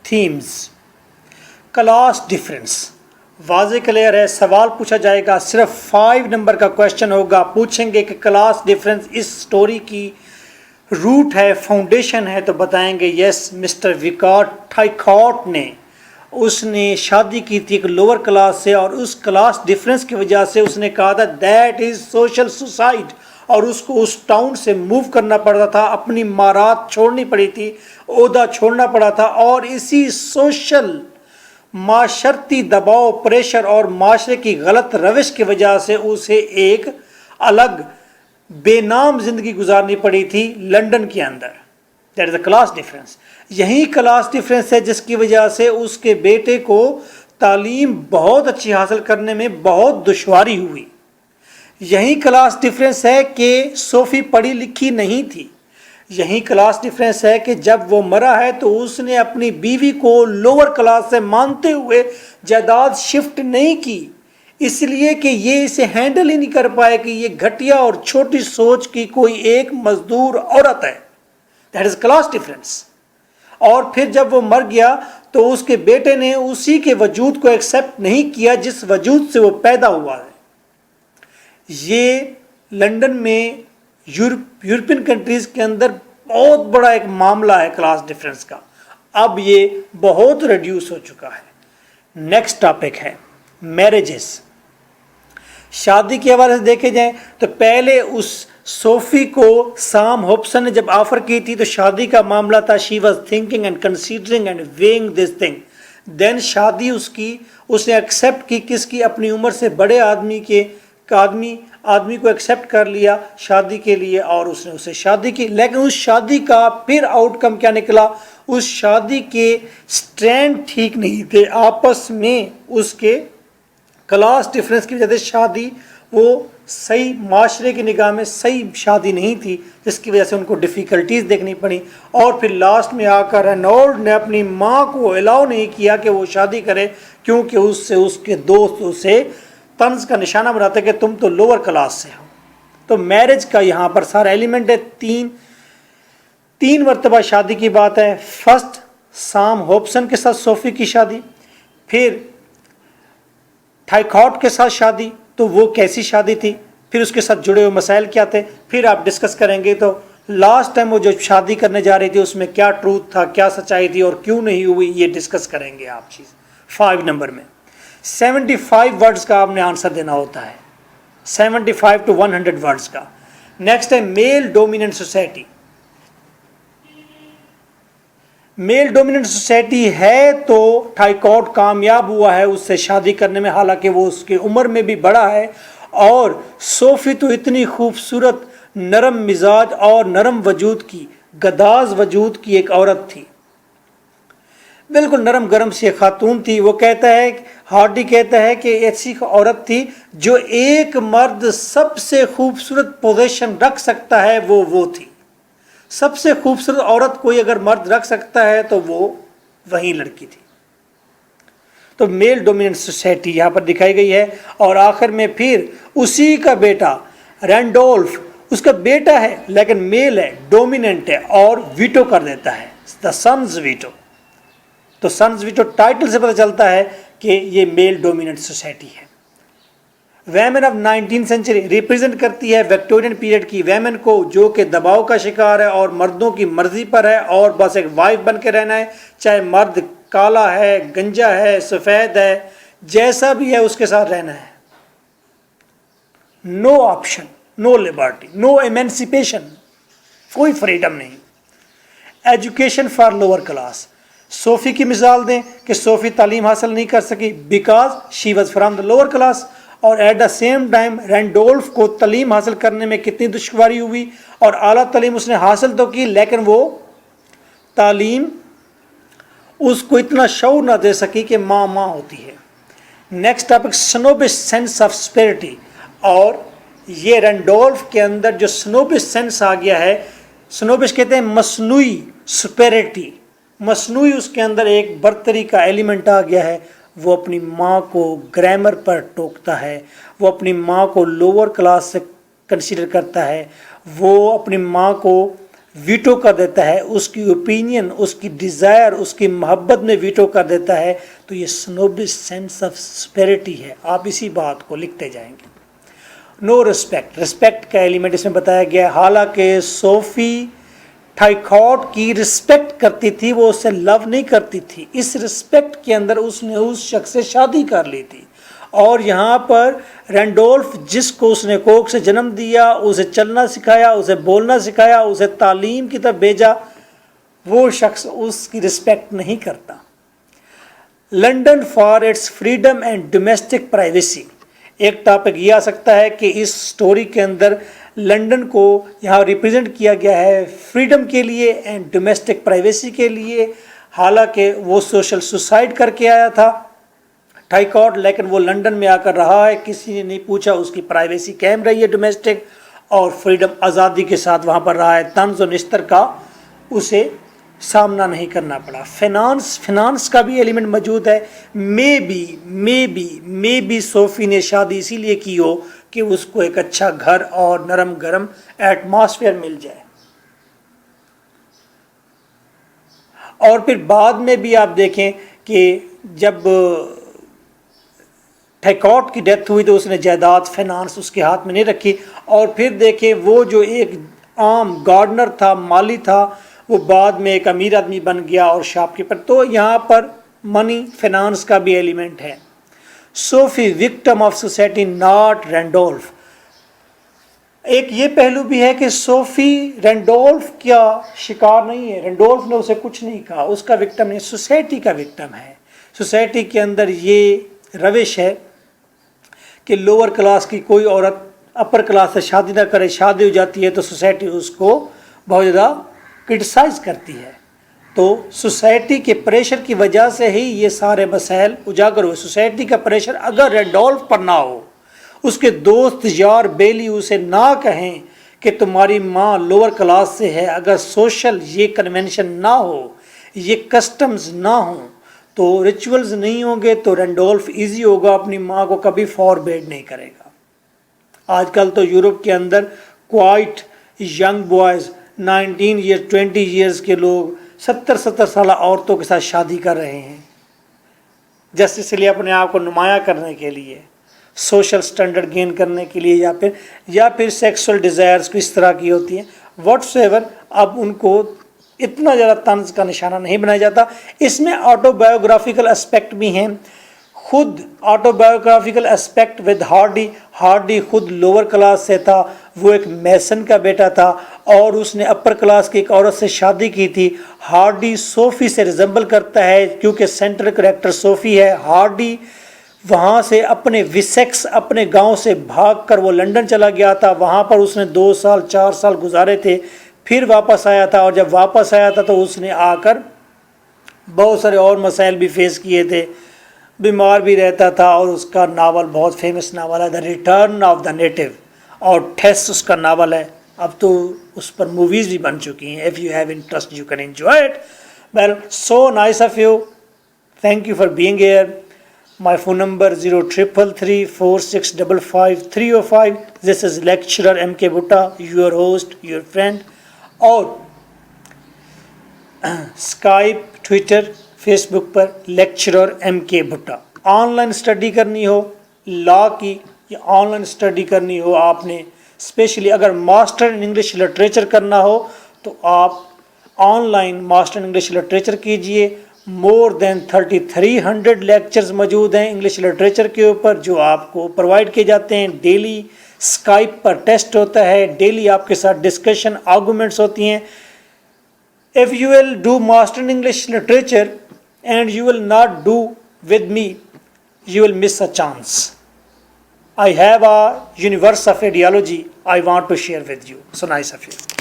Themes. Class difference واضح clear ہے. سوال پوچھا جائے گا, صرف 5 نمبر کا کویشچن ہوگا. پوچھیں گے کہ کلاس ڈفرینس اس سٹوری کی روٹ ہے, فاؤنڈیشن ہے, تو بتائیں گے یس مسٹر ویکارڈ ٹھائیکاٹ نے اس نے شادی کی تھی ایک لوور کلاس سے, اور اس کلاس ڈفرینس کی وجہ سے اس نے کہا تھا دیٹ از سوشل سوسائڈ, اور اس کو اس ٹاؤن سے موو کرنا پڑتا تھا, اپنی مارات چھوڑنی پڑی تھی, عہدہ چھوڑنا پڑا تھا, اور اسی سوشل معاشرتی دباؤ, پریشر اور معاشرے کی غلط روش کی وجہ سے اسے ایک الگ بے نام زندگی گزارنی پڑی تھی لنڈن کے اندر. That is a class difference. یہی کلاس ڈفرینس ہے جس کی وجہ سے اس کے بیٹے کو تعلیم بہت اچھی حاصل کرنے میں بہت دشواری ہوئی. یہی کلاس ڈفرینس ہے کہ صوفی پڑھی لکھی نہیں تھی. یہی کلاس ڈفرینس ہے کہ جب وہ مرا ہے تو اس نے اپنی بیوی کو لوور کلاس سے مانتے ہوئے جائیداد شفٹ نہیں کی, اس لیے کہ یہ اسے ہینڈل ہی نہیں کر پائے کہ یہ گھٹیا اور چھوٹی سوچ کی کوئی ایک مزدور عورت ہے. That is class difference. اور پھر جب وہ مر گیا تو اس کے بیٹے نے اسی کے وجود کو ایکسیپٹ نہیں کیا جس وجود سے وہ پیدا ہوا ہے. یہ لنڈن میں یورپین کنٹریز کے اندر بہت بڑا ایک معاملہ ہے کلاس ڈفرینس کا. اب یہ بہت ریڈیوس ہو چکا ہے. نیکسٹ ٹاپک ہے میرجز. شادی کے حوالے سے دیکھے جائیں تو پہلے اس صوفی کو سام ہوپسن نے جب آفر کی تھی تو شادی کا معاملہ تھا. She was thinking and considering and weighing this thing. Then شادی اس نے ایکسیپٹ کی, کس کی, اپنی عمر سے بڑے آدمی کو ایکسیپٹ کر لیا شادی کے لیے, اور اس نے اسے شادی کی. لیکن اس شادی کا پھر آؤٹ کم کیا نکلا, اس شادی کے سٹرینڈ ٹھیک نہیں تھے آپس میں. اس کے کلاس ڈفرینس کی وجہ سے شادی وہ صحیح معاشرے کی نگاہ میں صحیح شادی نہیں تھی, جس کی وجہ سے ان کو ڈیفیکلٹیز دیکھنی پڑی. اور پھر لاسٹ میں آ کر رینولڈ نے اپنی ماں کو الاؤ نہیں کیا کہ وہ شادی کرے, کیونکہ اس کے دوست اسے طنز کا نشانہ بناتے کہ تم تو لوور کلاس سے ہو. تو میرج کا یہاں پر سارا ایلیمنٹ ہے. تین مرتبہ شادی کی بات ہے. فرسٹ سام ہوپسن کے ساتھ صوفی کی شادی, پھر ٹھائیکاٹ کے ساتھ شادی, تو وہ کیسی شادی تھی, پھر اس کے ساتھ جڑے ہوئے مسائل کیا تھے, پھر آپ ڈسکس کریں گے. تو لاسٹ ٹائم وہ جو شادی کرنے جا رہی تھی اس میں کیا ٹروتھ تھا, کیا سچائی تھی, اور کیوں نہیں ہوئی, یہ ڈسکس کریں گے آپ چیز. 5 نمبر میں 75 ورڈز کا آپ نے آنسر دینا ہوتا ہے, 75 to 100 ورڈز کا. نیکسٹ ہے male dominant society. Male dominant society ہے تو ٹھائیکاٹ کامیاب ہوا ہے اس سے شادی کرنے میں, حالانکہ وہ اس کی عمر میں بھی بڑا ہے, اور صوفی تو اتنی خوبصورت نرم مزاج اور نرم وجود کی, گداز وجود کی ایک عورت تھی, بالکل نرم گرم سی خاتون تھی. وہ کہتا ہے, ہارڈی کہتا ہے کہ ایسی عورت تھی جو ایک مرد سب سے خوبصورت پوزیشن رکھ سکتا ہے, وہ تھی. سب سے خوبصورت عورت کوئی اگر مرد رکھ سکتا ہے تو وہ وہی لڑکی تھی. تو میل ڈومیننٹ سوسائٹی یہاں پر دکھائی گئی ہے. اور آخر میں پھر اسی کا بیٹا رینڈولف, اس کا بیٹا ہے لیکن میل ہے, ڈومیننٹ ہے, اور ویٹو کر دیتا ہے, دا سنز ویٹو. تو سنز ویٹو ٹائٹل سے پتہ چلتا ہے کہ یہ میل ڈومیننٹ سوسائٹی ہے. ویمن آف 19 سینچری ریپرزینٹ کرتی ہے وکٹورین پیریڈ کی ویمن کو, جو کہ دباؤ کا شکار ہے اور مردوں کی مرضی پر ہے, اور بس ایک وائف بن کے رہنا ہے, چاہے مرد کالا ہے, گنجا ہے, سفید ہے, جیسا بھی ہے اس کے ساتھ رہنا ہے. No option, no liberty, no emancipation, کوئی فریڈم نہیں. Education for lower class. Sophie کی مثال دیں کہ صوفی تعلیم حاصل نہیں کر سکی because she was from the lower class, اور at the same time Randolph کو تعلیم حاصل کرنے میں کتنی دشواری ہوئی, اور اعلیٰ تعلیم اس نے حاصل تو کی لیکن وہ تعلیم اس کو اتنا شعور نہ دے سکی کہ ماں ہوتی ہے. Next topic snobbish sense of asperity. اور یہ رینڈولف کے اندر جو سنوبش سینس آ گیا ہے, سنوبش کہتے ہیں مصنوعی اسپیرٹی, مصنوعی اس کے اندر ایک برتری کا ایلیمنٹ آ گیا ہے. وہ اپنی ماں کو گرامر پر ٹوکتا ہے, وہ اپنی ماں کو لوور کلاس سے کنسیڈر کرتا ہے, وہ اپنی ماں کو ویٹو کر دیتا ہے، اس کی اوپینین، اس کی ڈیزائر، اس کی محبت میں ویٹو کر دیتا ہے، تو یہ سنوبل سینس آف سپیرٹی ہے. آپ اسی بات کو لکھتے جائیں گے. نو رسپیکٹ، رسپیکٹ کا ایلیمنٹ اس میں بتایا گیا. حالانکہ صوفی ٹھائکاٹ کی رسپیکٹ کرتی تھی، وہ اسے لو نہیں کرتی تھی. اس رسپیکٹ کے اندر اس نے اس شخص سے شادی کر لی تھی. اور یہاں پر رینڈولف جس کو اس نے کوکھ سے جنم دیا، اسے چلنا سکھایا، اسے بولنا سکھایا، اسے تعلیم کی طرف بھیجا، وہ شخص اس کی رسپیکٹ نہیں کرتا. London for its freedom and domestic privacy. ایک ٹاپک یہ آ سکتا ہے کہ اس سٹوری کے اندر لنڈن کو یہاں ریپرزینٹ کیا گیا ہے فریڈم کے لیے اینڈ ڈومیسٹک پرائیویسی کے لیے. حالانکہ وہ سوشل سوسائڈ کر کے آیا تھا ٹھائکاٹ، لیکن وہ لنڈن میں آ کر رہا ہے، کسی نے نہیں پوچھا، اس کی پرائیویسی قائم رہی ہے ڈومیسٹک، اور فریڈم آزادی کے ساتھ وہاں پر رہا ہے. طنز و نستر کا اسے سامنا نہیں کرنا پڑا. فنانس کا بھی ایلیمنٹ موجود ہے. مے بی صوفی نے شادی اسی لیے کی ہو کہ اس کو ایک اچھا گھر اور نرم گرم ایٹماسفیئر مل جائے. اور پھر بعد میں بھی آپ دیکھیں کہ جب ٹھائکاٹ کی ڈیتھ ہوئی تو اس نے جائیداد فنانس اس کے ہاتھ میں نہیں رکھی. اور پھر دیکھیں وہ جو ایک عام گارڈنر تھا، مالی تھا، وہ بعد میں ایک امیر آدمی بن گیا اور شاپ کیپر. تو یہاں پر منی فنانس کا بھی ایلیمنٹ ہے. Sophie victim of society not Randolph. ایک یہ پہلو بھی ہے کہ صوفی رینڈولف کا شکار نہیں ہے، رینڈولف نے اسے کچھ نہیں کہا، اس کا وکٹم نہیں، سوسائٹی کا وکٹم ہے. سوسائٹی کے اندر یہ روش ہے کہ لوور کلاس کی کوئی عورت اپر کلاس سے شادی نہ کرے، شادی ہو جاتی ہے تو سوسائٹی اس کو بہت زیادہ کرٹیسائز کرتی ہے. تو سوسائٹی کے پریشر کی وجہ سے ہی یہ سارے مسائل اجاگر ہوئے. سوسائٹی کا پریشر اگر رینڈولف پر نہ ہو، اس کے دوست یار بیلی اسے نہ کہیں کہ تمہاری ماں لوور کلاس سے ہے، اگر سوشل یہ کنونشن نہ ہو، یہ کسٹمز نہ ہوں، تو ریچولز نہیں ہوں گے، تو رینڈولف ایزی ہوگا، اپنی ماں کو کبھی فاربیڈ نہیں کرے گا. آج کل تو یورپ کے اندر quite young boys 19 year 20 years کے لوگ 70 سالہ عورتوں کے ساتھ شادی کر رہے ہیں، جس اس لیے اپنے آپ کو نمایاں کرنے کے لیے، سوشل سٹینڈرڈ گین کرنے کے لیے، یا پھر سیکسول ڈیزائرز کو اس طرح کی ہوتی ہیں واٹس ایور. اب ان کو اتنا زیادہ طنز کا نشانہ نہیں بنایا جاتا. اس میں آٹو بایوگرافیکل اسپیکٹ بھی ہیں. خود auto biographical aspect with Hardy خود لوور کلاس سے تھا، وہ ایک میسن کا بیٹا تھا اور اس نے اپر کلاس کی ایک عورت سے شادی کی تھی. ہارڈی صوفی سے ریزمبل کرتا ہے کیونکہ سینٹرل کریکٹر صوفی ہے. ہارڈی وہاں سے اپنے وسیکس اپنے گاؤں سے بھاگ کر وہ لنڈن چلا گیا تھا، وہاں پر اس نے 2 سال 4 سال گزارے تھے، پھر واپس آیا تھا، اور جب واپس آیا تھا تو اس نے آ کر بہت سارے اور مسائل بھی فیس کیے تھے، بیمار بھی رہتا تھا. اور اس کا ناول بہت فیمس ناول ہے the return of the NATO, اور ٹھیس اس کا ناول ہے. اب تو اس پر موویز بھی بن چکی ہیں. if you have interest you can enjoy it. well, so nice of you. thank you for being here. my phone number 03334655 this is lecturer MK Bhutta, your host, your friend. اور Skype, Twitter, Facebook پر lecturer MK Bhatta. Online study کرنی ہو لا کی یا on line study کرنی ہو آپ نے، especially اگر ماسٹر ان انگلش لٹریچر کرنا ہو تو آپ on line master in English literature کیجئے. مور دین 3300 لیکچرز موجود ہیں انگلش لٹریچر کے اوپر جو آپ کو پرووائڈ کیے جاتے ہیں. ڈیلی اسکائپ پر ٹیسٹ ہوتا ہے، ڈیلی آپ کے ساتھ ڈسکشن آرگومنٹس ہوتی ہیں. if you will do master in English literature and you will not do with me, you will miss a chance. I have a universe of ideology I want to share with you. So nice of you.